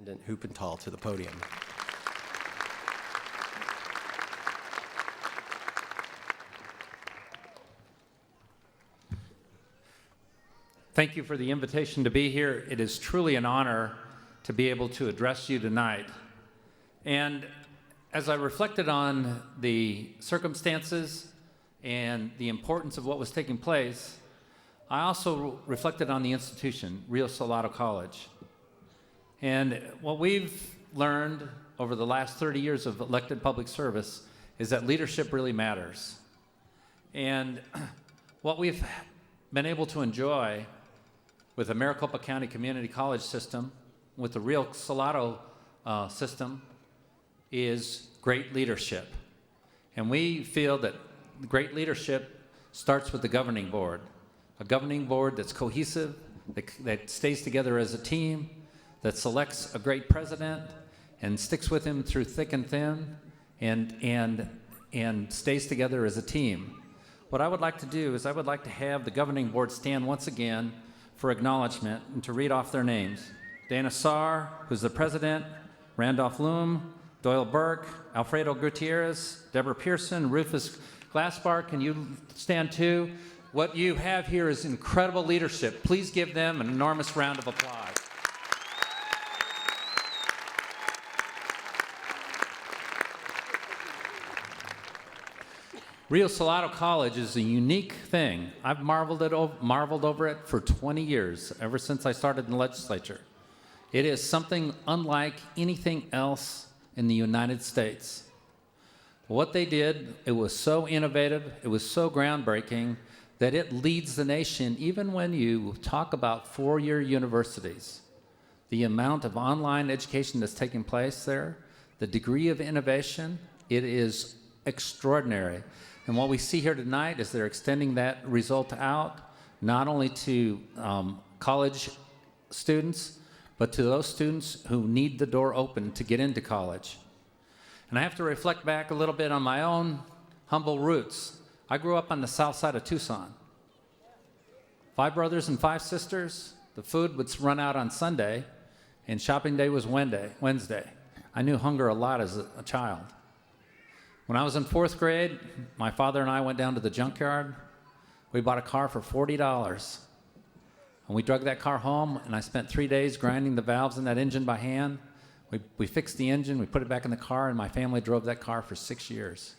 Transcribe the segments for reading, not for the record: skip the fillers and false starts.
Superintendent Huppenthal to the podium. Thank you for the invitation to be here. It is truly an honor to be able to address you tonight. And as I reflected on the circumstances and the importance of what was taking place, I also reflected on the institution, Rio Salado College. And what we've learned over the last 30 years of elected public service is that leadership really matters. And what we've been able to enjoy with the Maricopa County Community College system, with the Rio Salado system, is great leadership. And we feel that great leadership starts with the governing board, a governing board that's cohesive, that stays together as a team, that selects a great president and sticks with him through thick and thin, and stays together as a team. What I would like to do is I would like to have the governing board stand once again for acknowledgement and to read off their names. Dana Saar, who's the president, Randolph Loom, Doyle Burke, Alfredo Gutierrez, Deborah Pearson, Rufus Glassbar. Can you stand too? What you have here is incredible leadership. Please give them an enormous round of applause. Rio Salado College is a unique thing. I've marveled over it for 20 years, ever since I started in the legislature. It is something unlike anything else in the United States. What they did, it was so innovative, it was so groundbreaking, that it leads the nation, even when you talk about four-year universities. The amount of online education that's taking place there, the degree of innovation, it is extraordinary. And what we see here tonight is they're extending that result out, not only to college students, but to those students who need the door open to get into college. And I have to reflect back a little bit on my own humble roots. I grew up on the south side of Tucson. 5 brothers and 5 sisters. The food would run out on Sunday, and shopping day was Wednesday. I knew hunger a lot as a child. When I was in 4th grade, my father and I went down to the junkyard. We bought a car for $40. And we drug that car home, and I spent 3 days grinding the valves in that engine by hand. We fixed the engine, we put it back in the car, and my family drove that car for 6 years.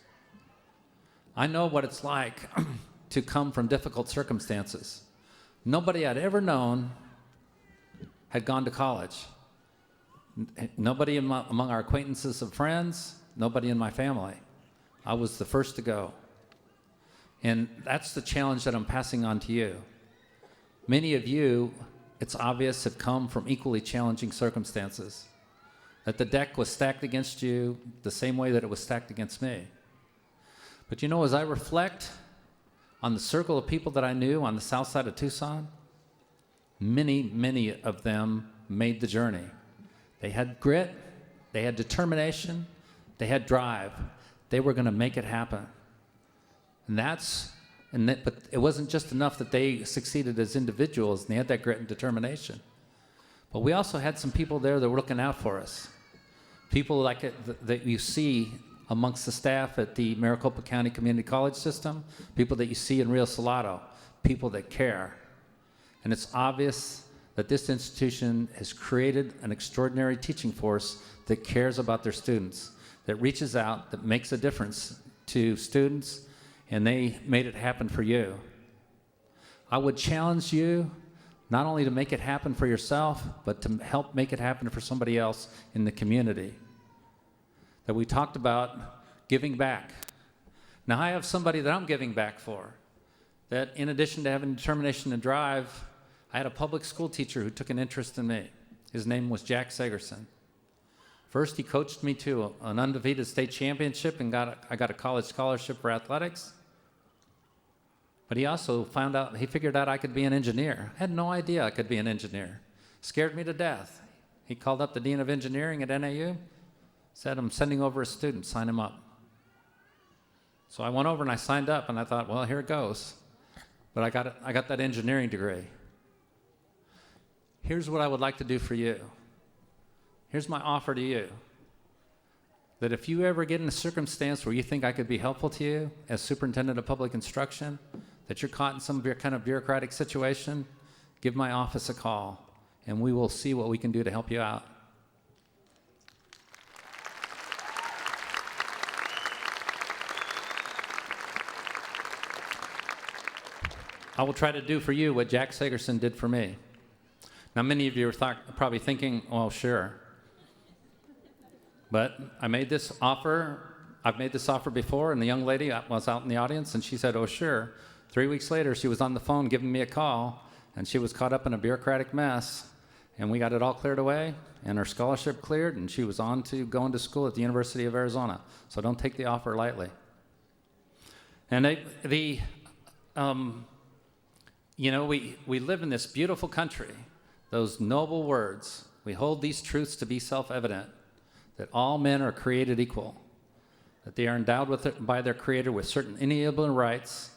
I know what it's like to come from difficult circumstances. Nobody I'd ever known had gone to college. Nobody among our acquaintances of friends, nobody in my family. I was the first to go. And that's the challenge that I'm passing on to you. Many of you, it's obvious, have come from equally challenging circumstances. That the deck was stacked against you the same way that it was stacked against me. But you know, as I reflect on the circle of people that I knew on the south side of Tucson, many of them made the journey. They had grit, they had determination, they had drive. They were going to make it happen. But it wasn't just enough that they succeeded as individuals and they had that grit and determination. But we also had some people there that were looking out for us. People like that you see amongst the staff at the Maricopa County Community College system, people that you see in Rio Salado, people that care. And it's obvious that this institution has created an extraordinary teaching force that cares about their students, that reaches out, that makes a difference to students, and they made it happen for you. I would challenge you not only to make it happen for yourself, but to help make it happen for somebody else in the community. That we talked about giving back. Now I have somebody that I'm giving back for, that in addition to having determination and drive, I had a public school teacher who took an interest in me. His name was Jack Sagerson. First, he coached me to an undefeated state championship and I got a college scholarship for athletics. But he also figured out I could be an engineer. I had no idea I could be an engineer. Scared me to death. He called up the dean of engineering at NAU, said, I'm sending over a student, sign him up. So I went over and I signed up, and I thought, well, here it goes. But I got that engineering degree. Here's what I would like to do for you. here's my offer to you. That if you ever get in a circumstance where you think I could be helpful to you as superintendent of public instruction, that you're caught in some kind of bureaucratic situation, give my office a call, and we will see what we can do to help you out. I will try to do for you what Jack Sagerson did for me. Now, many of you are probably thinking, well, sure. But I made this offer. I've made this offer before, and the young lady was out in the audience, and she said, oh, sure. 3 weeks later, she was on the phone giving me a call, and she was caught up in a bureaucratic mess, and we got it all cleared away, and her scholarship cleared, and she was on to going to school at the University of Arizona. So don't take the offer lightly. And we live in this beautiful country. Those noble words, we hold these truths to be self-evident, that all men are created equal, that they are endowed by their Creator with certain inalienable rights,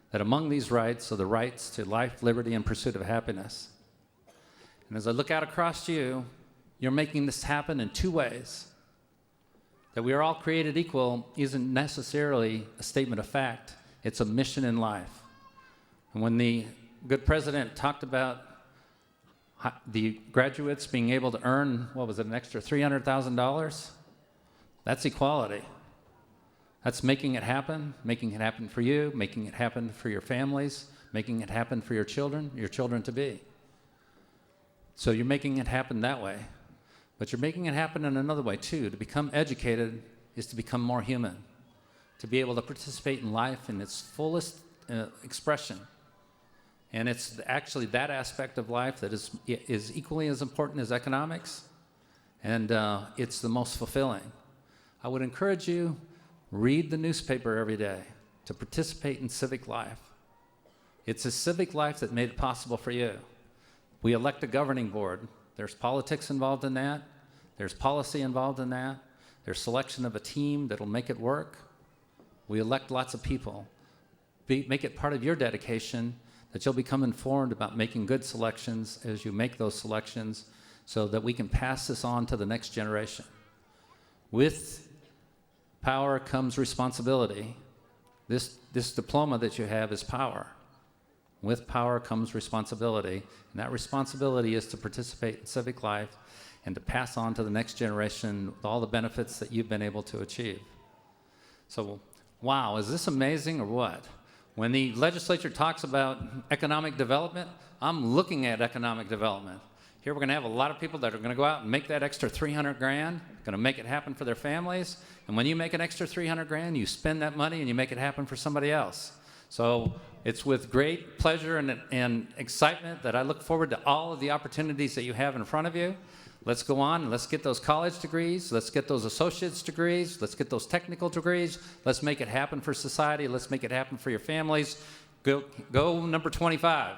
that among these rights are the rights to life, liberty, and pursuit of happiness. And as I look out across you, you're making this happen in two ways. That we are all created equal isn't necessarily a statement of fact. It's a mission in life. And when the good president talked about the graduates being able to earn, an extra $300,000, that's equality. That's making it happen for you, making it happen for your families, making it happen for your children to be. So you're making it happen that way. But you're making it happen in another way, too. To become educated is to become more human, to be able to participate in life in its fullest expression. And it's actually that aspect of life that is equally as important as economics, and it's the most fulfilling. I would encourage you, read the newspaper every day to participate in civic life. It's a civic life that made it possible for you. We elect a governing board. There's politics involved in that. There's policy involved in that. There's selection of a team that'll make it work. We elect lots of people. Make it part of your dedication that you'll become informed about making good selections as you make those selections so that we can pass this on to the next generation. With power comes responsibility. This diploma that you have is power. With power comes responsibility, and that responsibility is to participate in civic life and to pass on to the next generation all the benefits that you've been able to achieve. So, wow, is this amazing or what? When the legislature talks about economic development, I'm looking at economic development. Here we're going to have a lot of people that are going to go out and make that extra $300,000, going to make it happen for their families. And when you make an extra $300,000, you spend that money and you make it happen for somebody else. So it's with great pleasure and excitement that I look forward to all of the opportunities that you have in front of you. Let's go on and let's get those college degrees. Let's get those associate's degrees. Let's get those technical degrees. Let's make it happen for society. Let's make it happen for your families. Go number 25.